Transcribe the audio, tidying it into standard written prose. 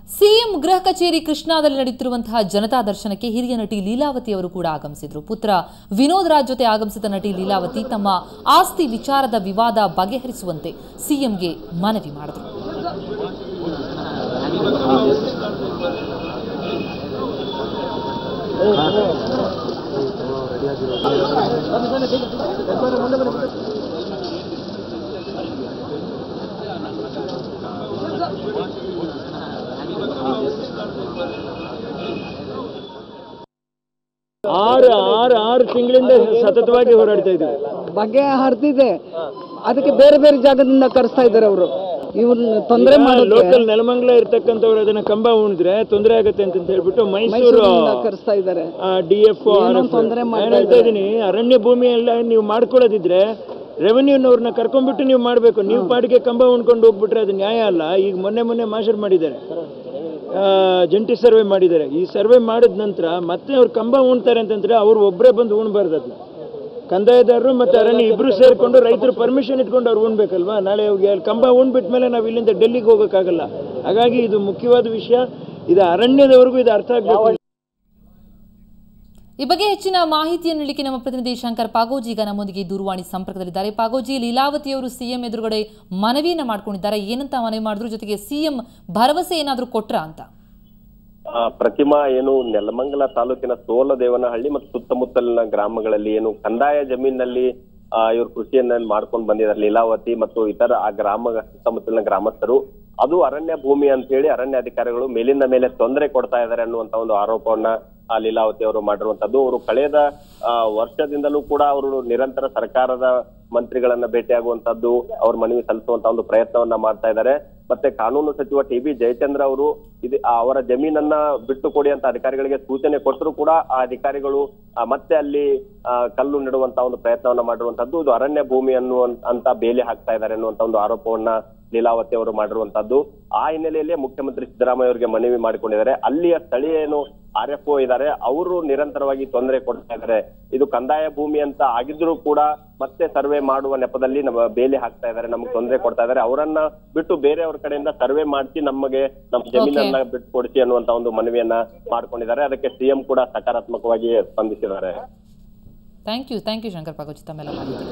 CM ಗೃಹ ಕಚೇರಿ ಕೃಷ್ಣಾದಲ್ಲಿ ನಡೆಯುತ್ತಿರುವಂತಹ ಜನತಾ ದರ್ಶನಕ್ಕೆ ಹಿರಿಯ ನಟಿ ಲೀಲಾವತಿ ಅವರು ಕೂಡ ಆಗಮಿಸಿದರು. ಪುತ್ರ ವಿನೋದ್ ರಾಜ್ ಜೊತೆ ಆಗಮಿಸಿದ ನಟಿ ಲೀಲಾವತಿ ತಮ್ಮ ಆಸ್ತಿ ವಿಚಾರದ ವಿವಾದ ಬಗೆಹರಿಸುವಂತೆ ಸಿಎಂಗೆ ಮನವಿ ಮಾಡಿದರು. ಆರು ತಿಂಗಳಿಂದ ಸತತವಾಗಿ ಹೋರಾಡ್ತಾ ಇದ್ದಾರೆ. ಬಗೆ ಹರಿದಿದೆ, ಅದಕ್ಕೆ ಬೇರೆ ಬೇರೆ ಜಾಗದಿಂದ ಕರೆಸ್ತಾ ಇದ್ದಾರೆ ಅವರು. ಇವ್ರನ್ನ ತೊಂದರೆ ಮಾಡಿ ಲೋಕಲ್ ನೆಲಮಂಗಲ ಇರ್ತಕ್ಕಂಥವ್ರು ಅದನ್ನ ಕಂಬ ಉಣಿದ್ರೆ ತೊಂದರೆ ಆಗುತ್ತೆ ಅಂತ ಹೇಳ್ಬಿಟ್ಟು ಮೈಸೂರು ಕರೆಸ್ತಾ ಇದ್ದಾರೆ. DF ಹೇಳ್ತಾ ಇದೀನಿ, ಅರಣ್ಯ ಭೂಮಿ ಎಲ್ಲ ನೀವು ಮಾಡ್ಕೊಳ್ಳೋದಿದ್ರೆ ರೆವೆನ್ಯೂನವ್ರನ್ನ ಕರ್ಕೊಂಡ್ಬಿಟ್ಟು ನೀವು ಮಾಡ್ಬೇಕು. ನೀವು ಪಾಡಿಗೆ ಕಂಬ ಉಣ್ಕೊಂಡು ಹೋಗ್ಬಿಟ್ರೆ ಅದು ನ್ಯಾಯ ಅಲ್ಲ. ಈಗ ಮೊನ್ನೆ ಮಾಸ್ಟರ್ ಮಾಡಿದ್ದಾರೆ, ಜಂಟಿ ಸರ್ವೆ ಮಾಡಿದ್ದಾರೆ. ಈ ಸರ್ವೆ ಮಾಡಿದ ನಂತರ ಮತ್ತೆ ಅವ್ರು ಕಂಬ ಉಣ್ತಾರೆ ಅಂತಂದ್ರೆ ಅವ್ರು ಒಬ್ಬರೇ ಬಂದು ಉಣ್ಬಾರ್ದು. ಅದನ್ನ ಕಂದಾಯದಾರರು ಮತ್ತೆ ಅರಣ್ಯ ಇಬ್ರು ಸೇರ್ಕೊಂಡು ರೈತರು ಪರ್ಮಿಷನ್ ಇಟ್ಕೊಂಡು ಅವ್ರು ಉಣ್ಬೇಕಲ್ವಾ. ನಾಳೆ ಕಂಬ ಉಣ್ಬಿಟ್ಮೇಲೆ ನಾವು ಇಲ್ಲಿಂದ ಡೆಲ್ಲಿಗೆ ಹೋಗೋಕ್ಕಾಗಲ್ಲ. ಹಾಗಾಗಿ ಇದು ಮುಖ್ಯವಾದ ವಿಷಯ. ಇದು ಅರಣ್ಯದವರೆಗೂ ಇದು ಅರ್ಥ ಆಗಬೇಕು. ಈ ಬಗ್ಗೆ ಹೆಚ್ಚಿನ ಮಾಹಿತಿಯನ್ನು ನೀಡಲಿಕ್ಕೆ ನಮ್ಮ ಪ್ರತಿನಿಧಿ ಶಂಕರ್ ಪಾಗೋಜಿ ಈಗ ನಮ್ಮೊಂದಿಗೆ ದೂರವಾಣಿ ಸಂಪರ್ಕದಲ್ಲಿದ್ದಾರೆ. ಪಾಗೋಜಿ, ಲೀಲಾವತಿಯವರು ಸಿಎಂ ಎದುರುಗಡೆ ಮನವಿಯನ್ನ ಮಾಡ್ಕೊಂಡಿದ್ದಾರೆ. ಏನಂತ ಮನವಿ ಮಾಡಿದ್ರು, ಜೊತೆಗೆ ಸಿಎಂ ಭರವಸೆ ಏನಾದರೂ ಕೊಟ್ರ ಅಂತ? ಪ್ರತಿಮಾ ಏನು ನೆಲಮಂಗಲ ತಾಲೂಕಿನ ಸೋಲದೇವನಹಳ್ಳಿ ಮತ್ತು ಸುತ್ತಮುತ್ತಲಿನ ಗ್ರಾಮಗಳಲ್ಲಿ ಏನು ಕಂದಾಯ ಜಮೀನಿನಲ್ಲಿ ಇವರು ಕೃಷಿಯನ್ನ ಮಾಡ್ಕೊಂಡು ಬಂದಿದ್ದಾರೆ ಲೀಲಾವತಿ ಮತ್ತು ಇತರ ಆ ಗ್ರಾಮ ಸುತ್ತಮುತ್ತಲಿನ ಗ್ರಾಮಸ್ಥರು. ಅದು ಅರಣ್ಯ ಭೂಮಿ ಅಂತ ಹೇಳಿ ಅರಣ್ಯ ಅಧಿಕಾರಿಗಳು ಮೇಲಿಂದ ಮೇಲೆ ತೊಂದರೆ ಕೊಡ್ತಾ ಇದ್ದಾರೆ ಅನ್ನುವಂತ ಒಂದು ಆರೋಪವನ್ನ ಲೀಲಾವತಿ ಅವರು ಮಾಡಿರುವಂತದ್ದು. ಅವರು ಕಳೆದ ವರ್ಷದಿಂದಲೂ ಕೂಡ ಅವರು ನಿರಂತರ ಸರ್ಕಾರದ ಮಂತ್ರಿಗಳನ್ನ ಭೇಟಿಯಾಗುವಂತದ್ದು, ಅವ್ರ ಮನವಿ ಸಲ್ಲಿಸುವಂತ ಒಂದು ಪ್ರಯತ್ನವನ್ನ ಮಾಡ್ತಾ ಇದ್ದಾರೆ. ಮತ್ತೆ ಕಾನೂನು ಸಚಿವ TB ಜಯಚಂದ್ರ ಅವರು ಅವರ ಜಮೀನನ್ನ ಬಿಟ್ಟು ಕೊಡಿ ಅಂತ ಅಧಿಕಾರಿಗಳಿಗೆ ಸೂಚನೆ ಕೊಟ್ಟರು ಕೂಡ ಆ ಅಧಿಕಾರಿಗಳು ಮತ್ತೆ ಅಲ್ಲಿ ಕಲ್ಲು ನೆಡುವಂತ ಒಂದು ಪ್ರಯತ್ನವನ್ನ ಮಾಡಿರುವಂತದ್ದು. ಇದು ಅರಣ್ಯ ಭೂಮಿ ಅಂತ ಬೇಲಿ ಹಾಕ್ತಾ ಇದ್ದಾರೆ ಅನ್ನುವಂತ ಒಂದು ಆರೋಪವನ್ನ ಲೀಲಾವತಿ ಅವರು ಮಾಡಿರುವಂತದ್ದು. ಆ ಹಿನ್ನೆಲೆಯಲ್ಲಿ ಮುಖ್ಯಮಂತ್ರಿ ಸಿದ್ದರಾಮಯ್ಯ ಅವರಿಗೆ ಮನವಿ ಮಾಡಿಕೊಂಡಿದ್ದಾರೆ. ಅಲ್ಲಿಯ ಸ್ಥಳೀಯ ಏನು RFO ಇದ್ದಾರೆ, ಅವರು ನಿರಂತರವಾಗಿ ತೊಂದರೆ ಕೊಡ್ತಾ ಇದ್ದಾರೆ. ಇದು ಕಂದಾಯ ಭೂಮಿ ಅಂತ ಆಗಿದ್ರು ಕೂಡ ಮತ್ತೆ ಸರ್ವೆ ಮಾಡುವ ನೆಪದಲ್ಲಿ ನಮ್ಮ ಬೇಲಿ ಹಾಕ್ತಾ ಇದ್ದಾರೆ, ನಮ್ಗೆ ತೊಂದರೆ ಕೊಡ್ತಾ ಇದ್ದಾರೆ. ಅವರನ್ನ ಬಿಟ್ಟು ಬೇರೆಯವ್ರ ಕಡೆಯಿಂದ ಸರ್ವೆ ಮಾಡಿಸಿ ನಮಗೆ ನಮ್ಮ ಜಮೀನನ್ನ ಬಿಟ್ಟು ಕೊಡಿಸಿ ಅನ್ನುವಂತ ಒಂದು ಮನವಿಯನ್ನ ಮಾಡ್ಕೊಂಡಿದ್ದಾರೆ. ಅದಕ್ಕೆ ಸಿಎಂ ಕೂಡ ಸಕಾರಾತ್ಮಕವಾಗಿ ಸ್ಪಂದಿಸಿದ್ದಾರೆ. ಥ್ಯಾಂಕ್ ಯು ಶಂಕರ್ ಪಾಗೋಜಿ ತಮ್ಮೆಲ್ಲ ಮಾಹಿತಿ.